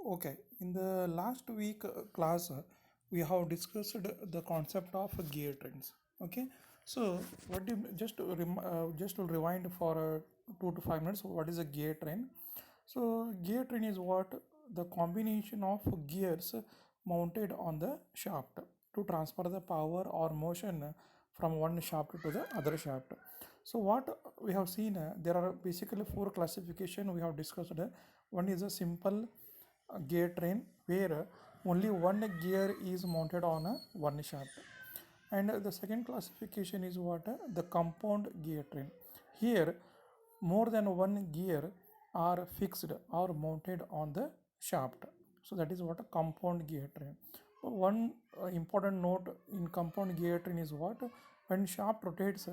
Okay, in the last week class, we have discussed the concept of gear trains. Okay, so what do you, just to rewind for 2 to 5 minutes? What is a gear train? So gear train is what the combination of gears mounted on the shaft to transfer the power or motion from one shaft to the other shaft. So what we have seen, there are basically four classification we have discussed. One is a simple gear train where only one gear is mounted on a one shaft, and the second classification is what, the compound gear train. Here more than one gear are fixed or mounted on the shaft, so that is what a compound gear train. One important note in compound gear train is what, when shaft rotates,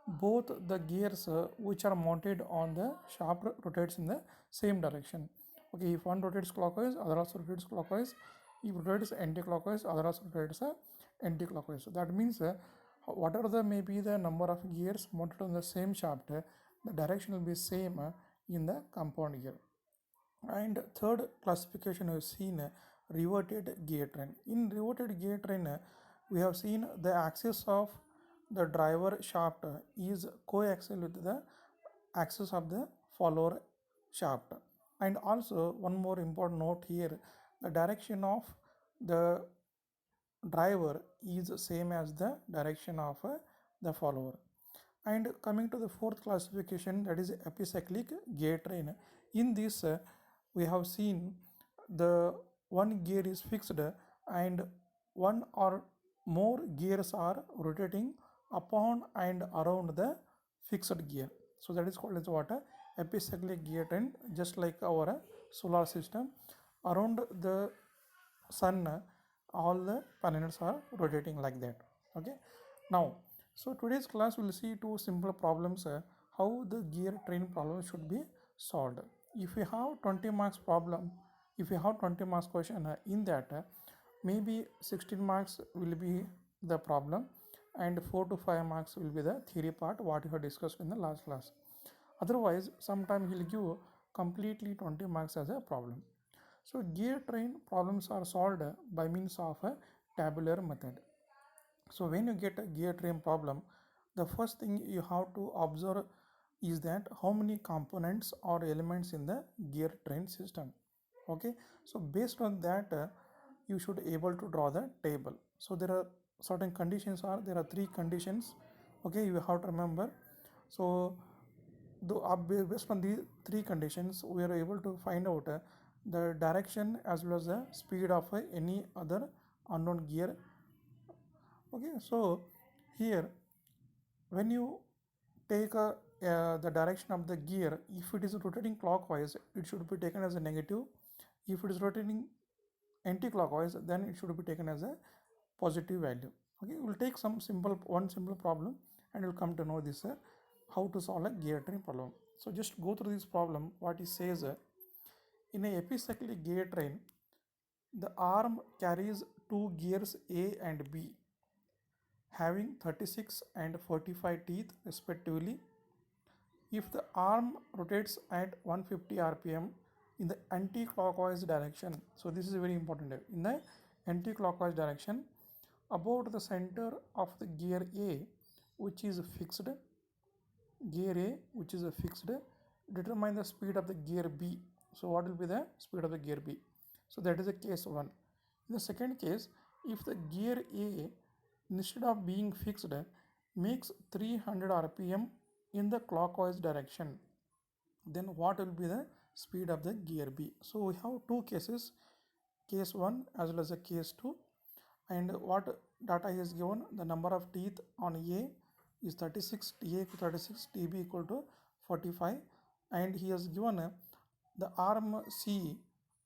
both the gears which are mounted on the shaft rotates in the same direction. Okay, if one rotates clockwise, other also rotates clockwise. If rotates anti-clockwise, other also rotates anti-clockwise. So that means whatever the may be the number of gears mounted on the same shaft, the direction will be same in the compound gear. And third classification we have seen, reverted gear train. In reverted gear train, we have seen the axis of the driver shaft is coaxial with the axis of the follower shaft. And also one more important note here, the direction of the driver is same as the direction of the follower. And coming to the fourth classification, that is epicyclic gear train. In this we have seen the one gear is fixed and one or more gears are rotating upon and around the fixed gear. So that is called as what, epicyclic gear train. Just like our solar system, around the sun, all the planets are rotating like that. Okay, now, so today's class will see two simple problems, how the gear train problem should be solved. If you have 20 marks problem, if you have 20 marks question, in that maybe 16 marks will be the problem and 4 to 5 marks will be the theory part what you have discussed in the last class. Otherwise sometime he'll give completely 20 marks as a problem. So gear train problems are solved by means of a tabular method. So when you get a gear train problem, the first thing you have to observe is that how many components or elements in the gear train system. Okay, so based on that, you should able to draw the table. So there are certain conditions, are there are three conditions. Okay, you have to remember. So based on these three conditions, we are able to find out the direction as well as the speed of any other unknown gear. Okay, so here when you take the direction of the gear, if it is rotating clockwise, it should be taken as a negative. If it is rotating anti-clockwise, then it should be taken as a positive value. Okay, we'll take one simple problem and you'll come to know this, how to solve a gear train problem. So just go through this problem. What it says, in a epicyclic gear train, the arm carries two gears A and B having 36 and 45 teeth respectively. If the arm rotates at 150 rpm in the anti-clockwise direction, so this is very important, in the anti-clockwise direction, about the center of the gear A, which is fixed, determine the speed of the gear B. So what will be the speed of the gear B? So that is the case 1. In the second case, if the gear A, instead of being fixed, makes 300 rpm in the clockwise direction, then what will be the speed of the gear B? So we have two cases, case 1 as well as a case 2. And what data is given, the number of teeth on A is 36, Ta equal to 36, Tb equal to 45, and he has given the arm C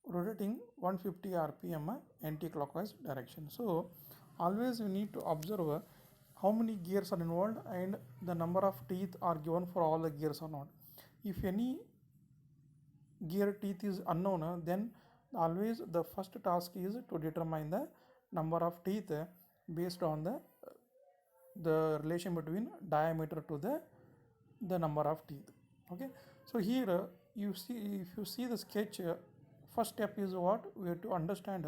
rotating 150 rpm anti-clockwise direction. So always you need to observe how many gears are involved and the number of teeth are given for all the gears or not. If any gear teeth is unknown, then always the first task is to determine the number of teeth based on the relation between diameter to the number of teeth. Okay, so here you see, if you see the sketch first step is what we have to understand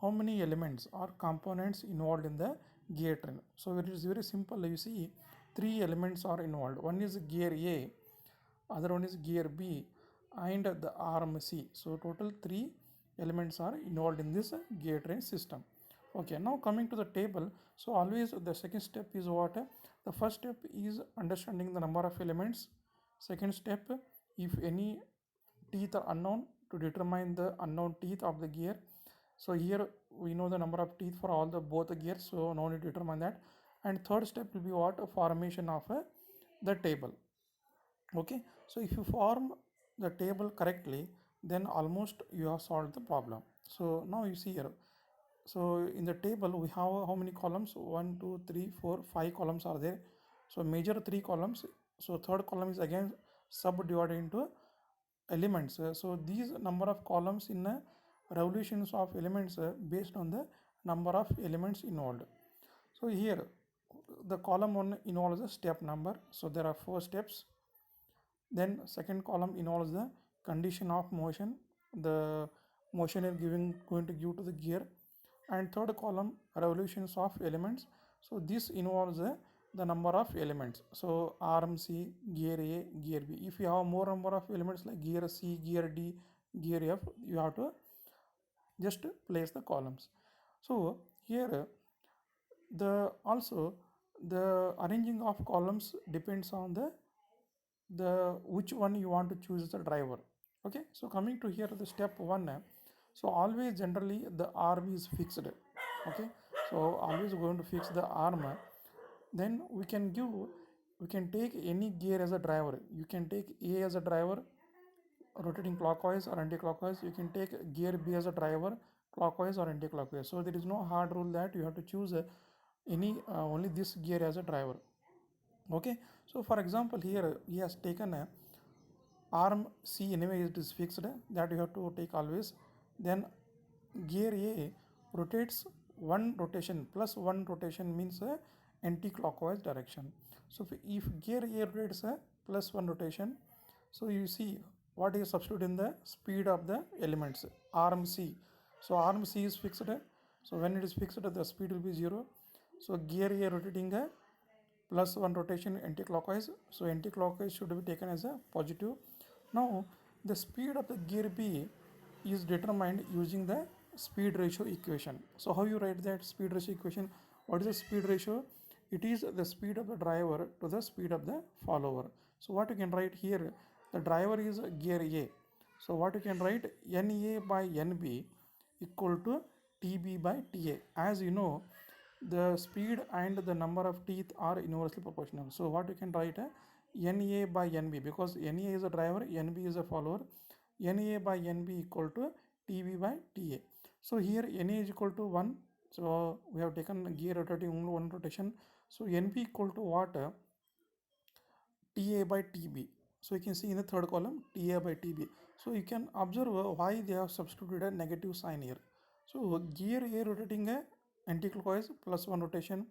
how many elements or components involved in the gear train. So it is very simple. You see, three elements are involved. One is gear A, other one is gear B, and the arm C. So total three elements are involved in this gear train system. Okay, now coming to the table. So always the second step is what? The first step is understanding the number of elements. Second step, if any teeth are unknown, to determine the unknown teeth of the gear. So here we know the number of teeth for all the both the gears, so no need to determine that. And third step will be what? Formation of the table. Okay, so if you form the table correctly, then almost you have solved the problem. So now you see here, so in the table we have how many columns? 1 2 3 4 5 columns are there. So major three columns. So third column is again subdivided into elements. So these number of columns in revolutions of elements based on the number of elements involved. So here the column 1 involves the step number, so there are 4 steps. Then second column involves the condition of motion, the motion is going to give to the gear. And third column, revolutions of elements. So this involves the number of elements. So arm C, gear A, gear B. If you have more number of elements like gear C, gear D, gear F, you have to just place the columns. So here the also the arranging of columns depends on the which one you want to choose as a driver. Okay, so coming to here the step 1, so always generally the arm is fixed. Okay, so always going to fix the arm. Then we can take any gear as a driver. You can take A as a driver rotating clockwise or anti-clockwise. You can take gear B as a driver clockwise or anti-clockwise. So there is no hard rule that you have to choose any only this gear as a driver. Okay, so for example here he has taken a arm C, anyway it is fixed, that you have to take always. Then gear A rotates one rotation, plus one rotation means anti-clockwise direction. So if gear A rotates plus one rotation, so you see what is substitute in the speed of the elements, arm C. So arm C is fixed, so when it is fixed the speed will be 0. So gear A rotating plus one rotation anti-clockwise, so anti-clockwise should be taken as a positive. Now the speed of the gear B is determined using the speed ratio equation. So how you write that speed ratio equation? What is the speed ratio? It is the speed of the driver to the speed of the follower. So what you can write here, the driver is gear A, so what you can write, NA by NB equal to TB by TA. As you know, the speed and the number of teeth are inversely proportional. So what you can write, NA by NB, because NA is a driver, NB is a follower. NA by NB equal to TB by TA. So here NA is equal to 1. So we have taken gear rotating only one rotation. So NB equal to what? TA by TB. So you can see in the third column TA by TB. So you can observe why they have substituted a negative sign here. So gear A rotating anti-clockwise plus one rotation.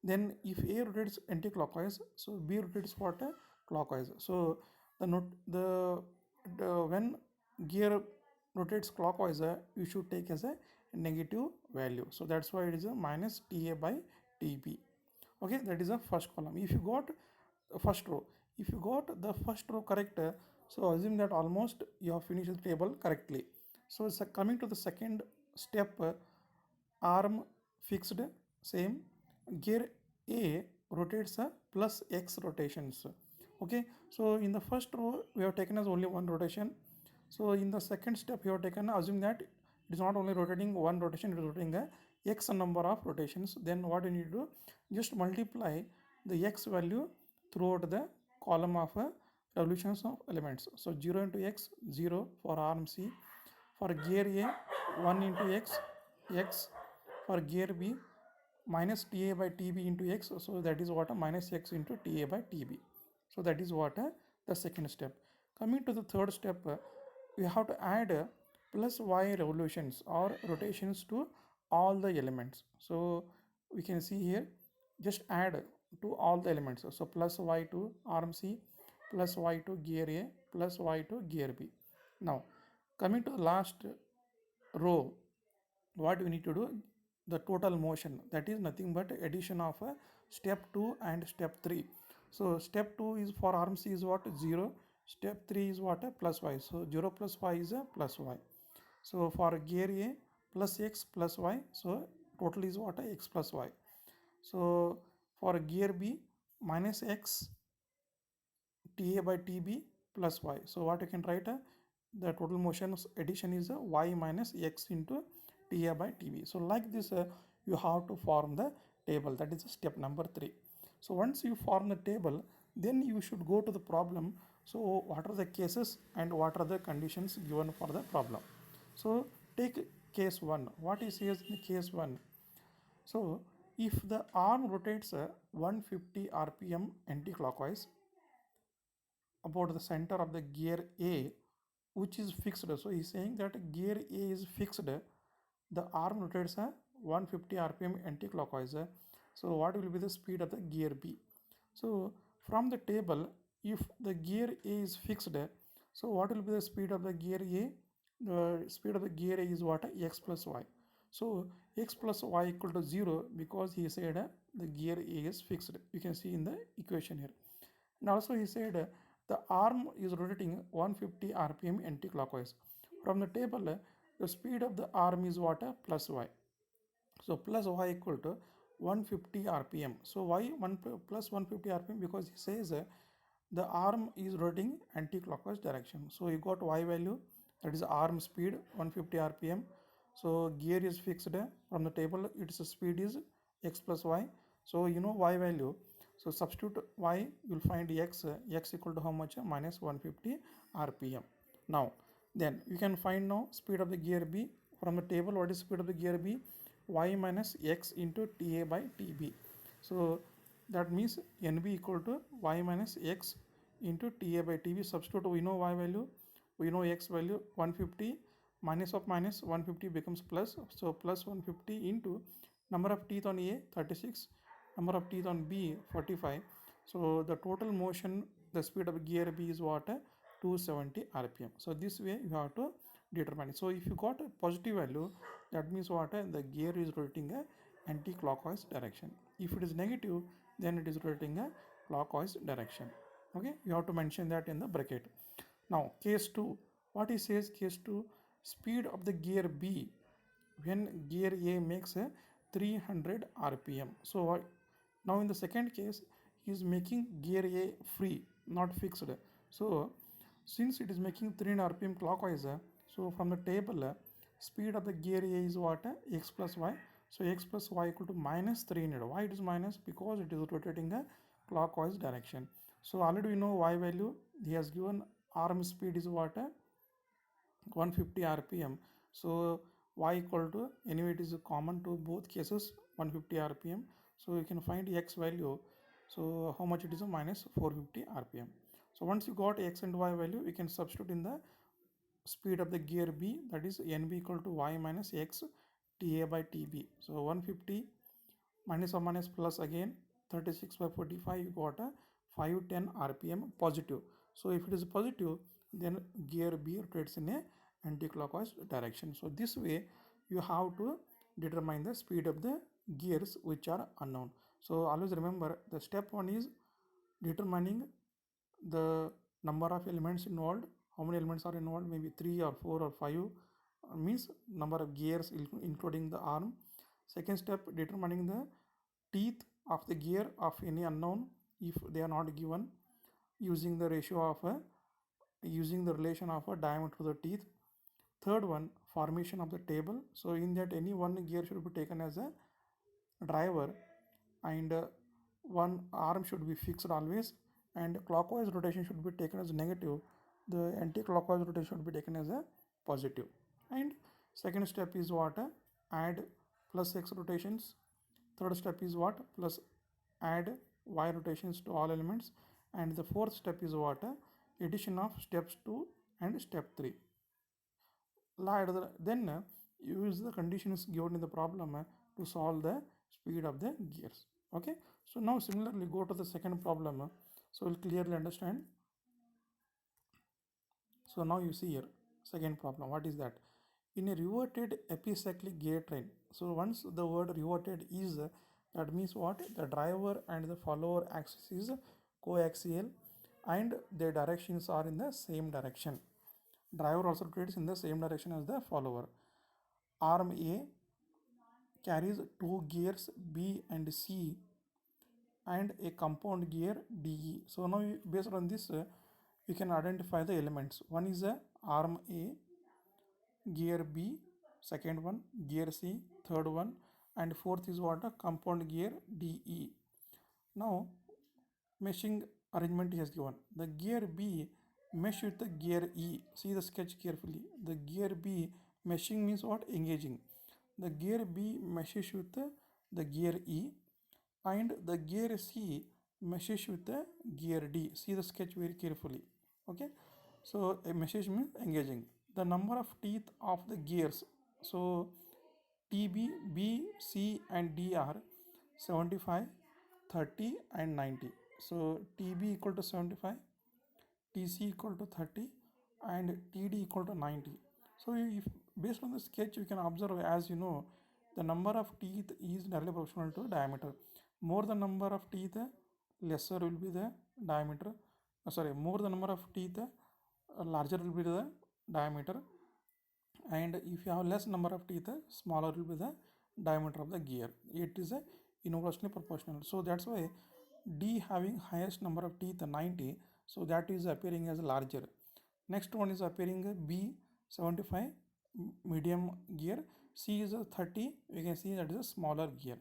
Then if A rotates anti-clockwise, so B rotates what? Clockwise. So the when gear rotates clockwise, you should take as a negative value. So that's why it is a minus TA by TB. Okay, that is the first column. If you got first row, if you got the first row correct, so assume that almost you have finished the table correctly. So coming to the second step, arm fixed, same, gear A rotates plus X rotations. Okay, so in the first row we have taken as only one rotation. So in the second step you have taken, assume that it is not only rotating one rotation, it is rotating a X number of rotations. Then what you need to do, just multiply the X value throughout the column of revolutions of elements. So 0 into X, 0 for arm C. For gear A, 1 into X, X. For gear B, minus TA by TB into X. So that is what? Minus X into TA by TB. So that is what the second step. Coming to the third step, we have to add plus Y revolutions or rotations to all the elements. So we can see here, just add to all the elements. So plus Y to arm C, plus Y to gear A, plus Y to gear B. Now coming to the last row, what we need to do, the total motion, that is nothing but addition of step 2 and step 3. So step 2 is for arms is what, 0. Step 3 is what, plus y. So 0 plus y is plus y. So for gear A, plus x plus y, so total is what, x plus y. So for gear B, minus x Ta by Tb plus y. So what you can write, the total motion addition is y minus x into Ta by Tb. So like this, you have to form the table. That is step number 3. So once you form the table, then you should go to the problem. So what are the cases and what are the conditions given for the problem? So take case 1. What is here in case 1? So if the arm rotates 150 rpm anti-clockwise about the center of the gear A, which is fixed. So he's saying that gear A is fixed. The arm rotates 150 rpm anti-clockwise. So what will be the speed of the gear B? So from the table, if the gear A is fixed, so what will be the speed of the gear A? The speed of the gear A is what? X plus y. So x plus y equal to 0 because he said the gear A is fixed. You can see in the equation here. And also he said the arm is rotating 150 rpm anti-clockwise. From the table, the speed of the arm is what? Plus y. So plus y equal to 150 rpm. So why 1 plus 150 rpm? Because he says the arm is rotating anti-clockwise direction. So you got y value, that is arm speed 150 rpm. So gear is fixed. From the table its speed is x plus y. So you know y value. So substitute y, you'll find x equal to how much? Minus 150 rpm. Now then you can find now speed of the gear B. From the table, what is speed of the gear B? Y minus x into Ta by Tb. So that means Nb equal to y minus x into Ta by Tb. Substitute, we know y value, we know x value, 150 minus of minus 150 becomes plus. So plus 150 into number of teeth on A 36, number of teeth on B 45. So the total motion, the speed of gear B is what? 270 rpm. So this way you have to determine. So if you got a positive value, that means what? The gear is rotating a anti-clockwise direction. If it is negative, then it is rotating a clockwise direction. Okay, you have to mention that in the bracket. Now case 2, what he says, case 2, speed of the gear B when gear A makes a 300 rpm. So now in the second case, he is making gear A free, not fixed. So since it is making 300 rpm clockwise, so from the table, speed of the gear A is what? X plus y. So x plus y equal to minus 300. Why it is minus? Because it is rotating a clockwise direction. So already we know y value. He has given arm speed is what? 150 rpm. So y equal to, anyway it is common to both cases, 150 rpm. So you can find x value. So how much it is? Minus 450 rpm. So once you got x and y value, you can substitute in the speed of the gear B, that is Nb equal to y minus x Ta by Tb. So 150 minus or minus plus again 36 by 45, you got a 510 rpm positive. So if it is positive, then gear B rotates in a anti-clockwise direction. So this way you have to determine the speed of the gears which are unknown. So always remember, the step 1 is determining the number of elements involved. How many elements are involved? Maybe 3 or 4 or 5, means number of gears including the arm. Second step, determining the teeth of the gear of any unknown if they are not given, using the ratio of a, using the relation of a diameter to the teeth. Third one, formation of the table. So in that, any one gear should be taken as a driver, and one arm should be fixed always, and clockwise rotation should be taken as negative. The anti-clockwise rotation should be taken as a positive. And second step is what? Add plus x rotations. Third step is what? Plus add y rotations to all elements. And the fourth step is what? Addition of steps 2 and step 3. Then use the conditions given in the problem to solve the speed of the gears. Okay, so now similarly go to the second problem, so we'll clearly understand. So now you see here, second problem, what is that? in a reverted epicyclic gear train. So once the word reverted is, that means what? The driver and the follower axis is coaxial and their directions are in the same direction. Driver also rotates in the same direction as the follower. Arm A carries two gears B and C and a compound gear DE. So now based on this, we can identify the elements. One is a arm A, gear B, second one, gear C, third one, and fourth is what? A compound gear DE. Now meshing arrangement is given. The gear B mesh with the gear E. See the sketch carefully. The gear B meshing means what? Engaging. The gear B meshes with the gear E and the gear C meshes with the gear D. See the sketch very carefully. Okay. So a mesh means engaging. The number of teeth of the gears. So TB, B, C and D are 75, 30 and 90. So TB equal to 75, TC equal to 30 and TD equal to 90. So if based on the sketch you can observe, as you know, the number of teeth is directly proportional to diameter. More the number of teeth, lesser will be the diameter. More the number of teeth, larger will be the diameter, and if you have less number of teeth, smaller will be the diameter of the gear. It is a inversely proportional. So that's why D having highest number of teeth 90, so that is appearing as larger. Next one is appearing B 75, medium gear. C is a 30, you can see that is a smaller gear.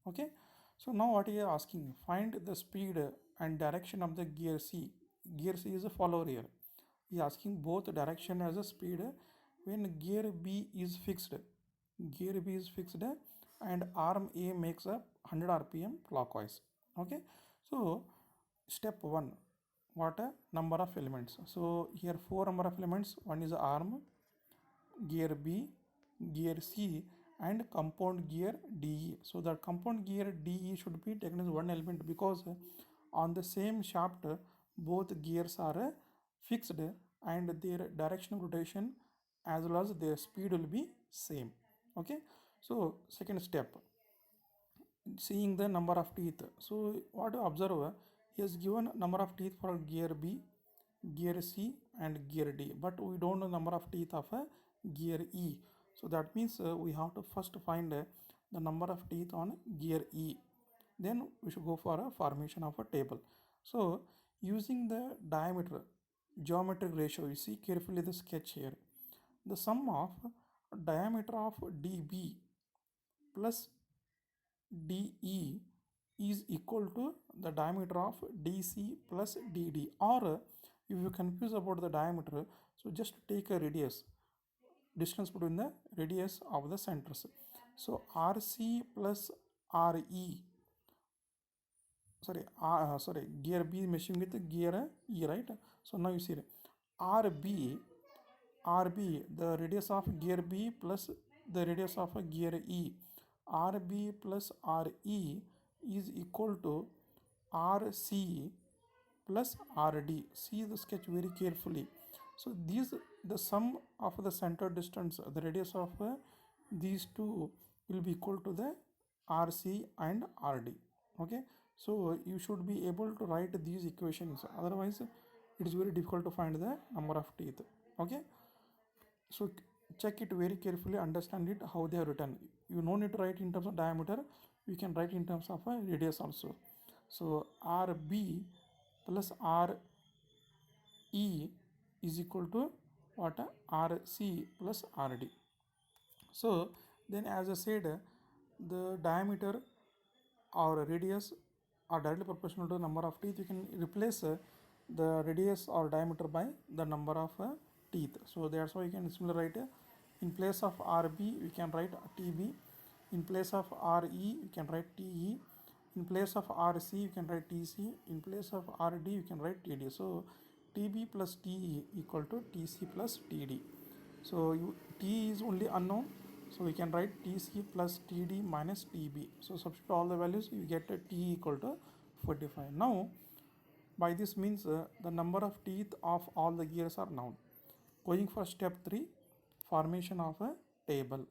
Okay, so now what you are asking, find the speed and direction of the gear C. Gear C is a follower here. He is asking both direction as a speed when gear B is fixed. Gear B is fixed and arm A makes a 100 rpm clockwise. Okay, so step 1, what a number of elements. So here four number of elements. One is arm, gear B, gear C and compound gear DE. So the compound gear DE should be taken as one element because on the same shaft both gears are fixed and their direction of rotation as well as their speed will be same. Okay, so second step, seeing the number of teeth. So what to observe, he has given number of teeth for gear B, gear C and gear D, but we don't know number of teeth of gear E. So that means we have to first find the number of teeth on gear E, then we should go for a formation of a table. So using the diameter geometric ratio, you see carefully the sketch here, the sum of diameter of DB plus DE is equal to the diameter of DC plus DD. Or if you confuse about the diameter, so just take a radius, distance between the radius of the centers. So RC plus RE, gear B meshing with gear E, right? So now you see RB, the radius of gear B plus the radius of a gear E. RB plus RE is equal to RC plus RD. See the sketch very carefully. So these, the sum of the center distance, the radius of these two will be equal to the RC and RD. Okay, so you should be able to write these equations, otherwise it is very difficult to find the number of teeth. Okay, so check it very carefully, understand it how they are written. You no need to write in terms of diameter, you can write in terms of a radius also. So RB plus RE is equal to what? RC plus RD. So then, as I said, the diameter or radius are directly proportional to the number of teeth. You can replace the radius or diameter by the number of teeth. So that's why you can simply write in place of RB we can write TB, in place of RE you can write TE, in place of RC you can write TC, in place of RD you can write TD. So TB plus TE equal to TC plus TD. So T is only unknown, so we can write TC plus TD minus TB. So substitute all the values, you get a T equal to 45. Now by this means the number of teeth of all the gears are known. Going for step 3, formation of a table.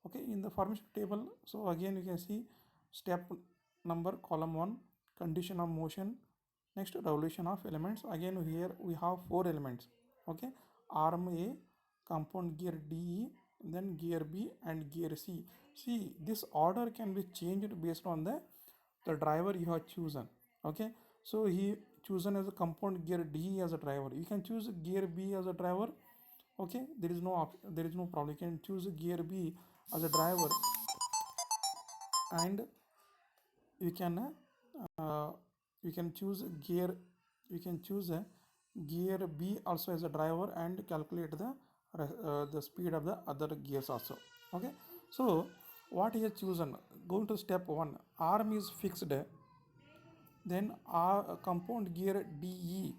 Okay, in the formation table, so again you can see step number column 1, condition of motion, next revolution of elements. Again here we have 4 elements. Okay, arm A, compound gear DE, then gear B and gear C. See, this order can be changed based on the driver you have chosen. Okay, so he chosen as a compound gear DE as a driver. You can choose gear B as a driver. Okay, there is no problem. You can choose gear B as a driver, and you can uh, you can choose gear you can choose a gear B also as a driver and calculate the speed of the other gears also. Okay, so what he has chosen, going to step 1, arm is fixed, then our compound gear DE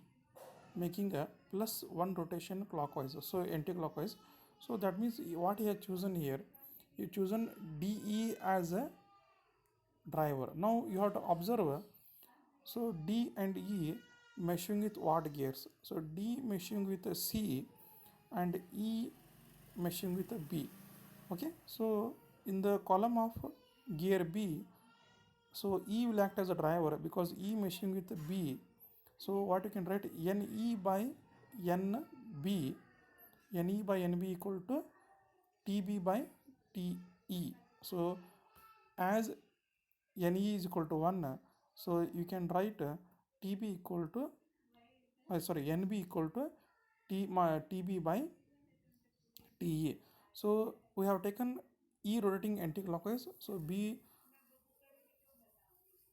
making a +1 rotation clockwise, so anti-clockwise. So that means what he has chosen here, he chosen DE as a driver. Now you have to observe, so D and E meshing with what gears? So D meshing with a C and E meshing with a B. Okay, so in the column of gear B, so E will act as a driver because E meshing with B. So what you can write, NE by NB, NE by NB equal to TB by TE. So as NE is equal to 1, so you can write TB equal to NB equal to TB by TE. So we have taken E rotating anti-clockwise, so B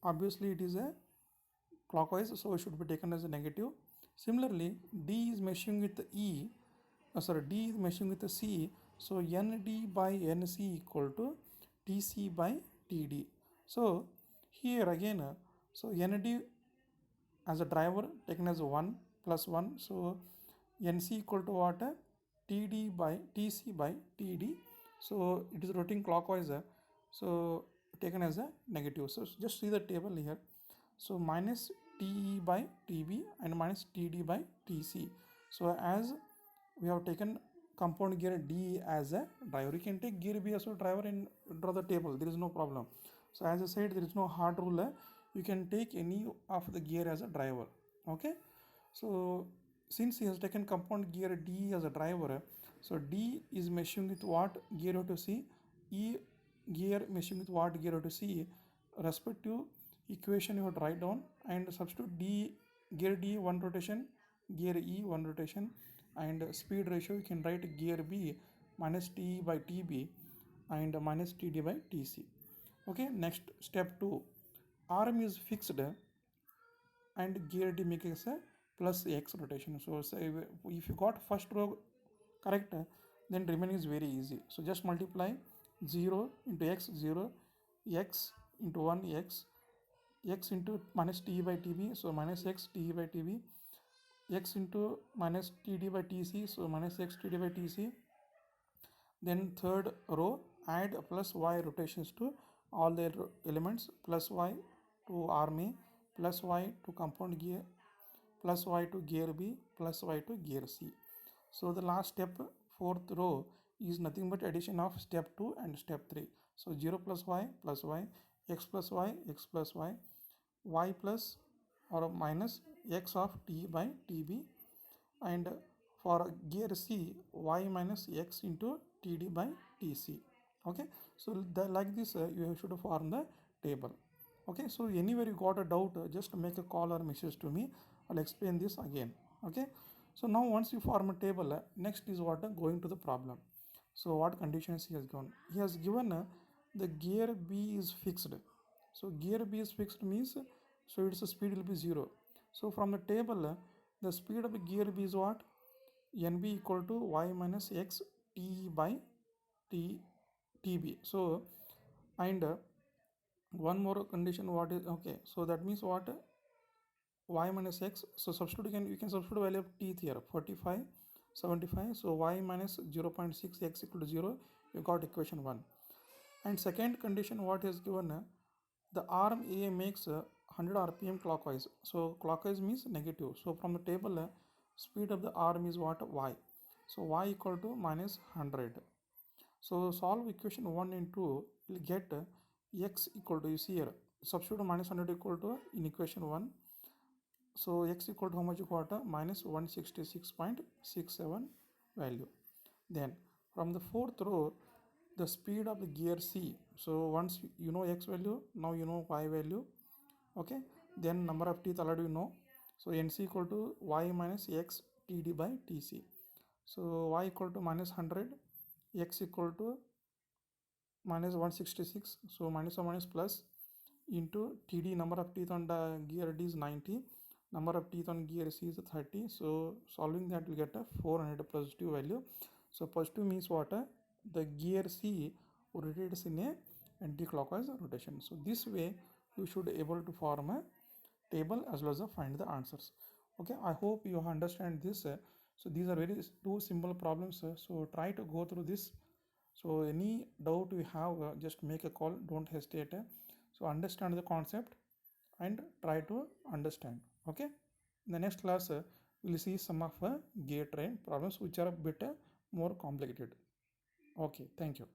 obviously it is a clockwise, so it should be taken as a negative. Similarly, D is meshing with D is meshing with C, so ND by NC equal to TC by TD. So here again, so ND as a driver taken as 1 plus 1, so NC equal to what? TD by TC by TD. So it is rotating clockwise, so taken as a negative. So just see the table here. So minus TE by TB and minus TD by TC. So as we have taken compound gear D as a driver, you can take gear B as a driver and draw the table, there is no problem. So as I said, there is no hard rule, you can take any of the gear as a driver. Okay, so since he has taken compound gear D as a driver, so D is meshing with what gear to C, E gear meshing with what gear to C, respective equation you have to write down and substitute D, gear D 1 rotation, gear E 1 rotation, and speed ratio you can write gear B minus T by TB and minus TD by TC. Okay, next step 2, arm is fixed and gear D makes a plus X rotation. So say if you got first row correct, then remaining is very easy. So just multiply 0 into X, 0, X into 1, X into minus T by TB, so minus X T by TB, X into minus TD by TC, so minus X TD by TC. Then third row, add plus Y rotations to all the elements, plus Y to arm A, plus Y to compound gear, plus Y to gear B, plus Y to gear C. So the last step, fourth row, is nothing but addition of step 2 and step 3. So 0 plus Y, X plus Y, X plus Y plus or minus X of T by TB, and for gear C, Y minus X into TD by TC. Okay, so like this you should form the table. Okay, so anywhere you got a doubt, just make a call or message to me, I'll explain this again. Okay, so now once you form a table, next is what, going to the problem. So what conditions he has given? He has given the gear B is fixed. So gear B is fixed means, so its speed will be 0. So from the table, the speed of gear B is what? NB equal to Y minus X T by TB. So and one more condition, what is, okay, so that means what, Y minus X, so substitute, you can substitute value of T here, 45, 75, so Y minus 0.6 X equal to 0, you got equation 1. And second condition what is given, the arm A makes 100 rpm clockwise, so clockwise means negative, so from the table speed of the arm is what, Y. So y equal to minus 100. So solve equation 1 and 2, we'll get x equal to, you see here, substitute minus 100 equal to in equation 1. So x equal to how much you got? Minus 166.67 value. Then from the fourth row, the speed of the gear C. So once you know x value, now you know y value. Okay. Then number of teeth already you know. So NC equal to y minus x TD by TC. So y equal to minus 100, x equal to minus 166. So minus or minus plus into TD, number of teeth on the gear D is 90, number of teeth on gear C is 30. So solving that will get a 400 positive value. So positive means what? The gear C rotates in a anti-clockwise rotation. So this way you should able to form a table as well as find the answers. Okay, I hope you understand this. So these are very two simple problems. So try to go through this. So any doubt you have, just make a call, don't hesitate. So understand the concept and try to understand. Okay, in the next class we'll see some of gear train problems which are a bit more complicated. Okay, thank you.